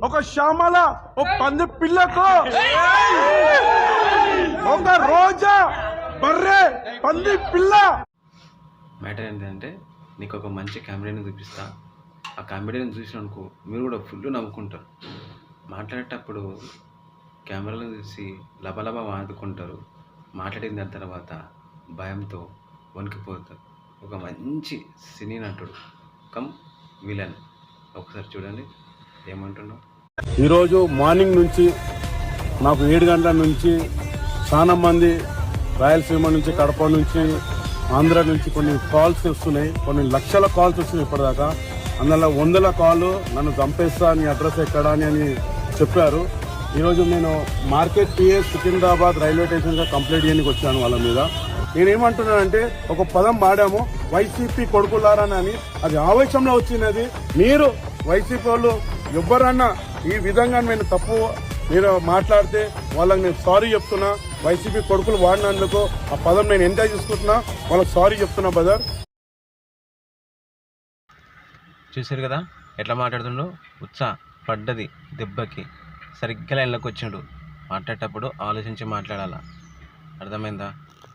ఒక శ్యామల ఒక పంది పిల్లకు ఒక రోజా బర్రె పంది పిల్ల. మ్యాటర్ ఏంటంటే నీకు ఒక మంచి కామెడీని చూపిస్తా. ఆ కామెడీని చూసిననుకో మీరు కూడా ఫుల్ నవ్వుకుంటారు. మాట్లాడేటప్పుడు కెమెరాలు చూసి లబలబా వాడుకుంటారు. మాట్లాడిన దాని తర్వాత భయంతో వణికిపోతారు. ఒక మంచి సినీ నటుడు కమ్ విలన్. ఒకసారి చూడండి ఏమంటున్నావు. ఈరోజు మార్నింగ్ నుంచి నాకు 7 గంటల నుంచి చాలా మంది రాయలసీమ నుంచి, కడప నుంచి, ఆంధ్ర నుంచి కొన్ని కాల్స్ వస్తున్నాయి. కొన్ని లక్షల కాల్స్ వస్తున్నాయి ఇప్పటిదాకా. అందులో 100 కాళ్ళు నన్ను చంపేస్తా, నీ అడ్రస్ ఎక్కడా అని చెప్పారు. ఈరోజు నేను మార్కెట్ పిఎస్ సికింద్రాబాద్ రైల్వే స్టేషన్గా కంప్లైంట్ చేయడానికి వచ్చాను వాళ్ళ మీద. నేనేమంటున్నానంటే ఒక పదం వాడాము, వైసీపీ కొడుకులారని. అది ఆవేశంలో వచ్చినది. మీరు వైసీపీ వాళ్ళు ఎవరన్నా ఈ విధంగా నేను తప్పు మీరు మాట్లాడితే వాళ్ళకి నేను సారీ చెప్తున్నా. వైసీపీ కొడుకులు వాడినందుకు ఆ పదం నేను ఎంజాయ్ చేసుకుంటున్నా. వాళ్ళకి సారీ చెప్తున్నా బ్రదర్. చూసారు కదా ఎట్లా మాట్లాడుతుండో. ఉత్సాహ పడ్డది దెబ్బకి. సరిగ్గా లైన్లోకి వచ్చిండు. మాట్లాడేటప్పుడు ఆలోచించి మాట్లాడాలా. అర్థమైందా?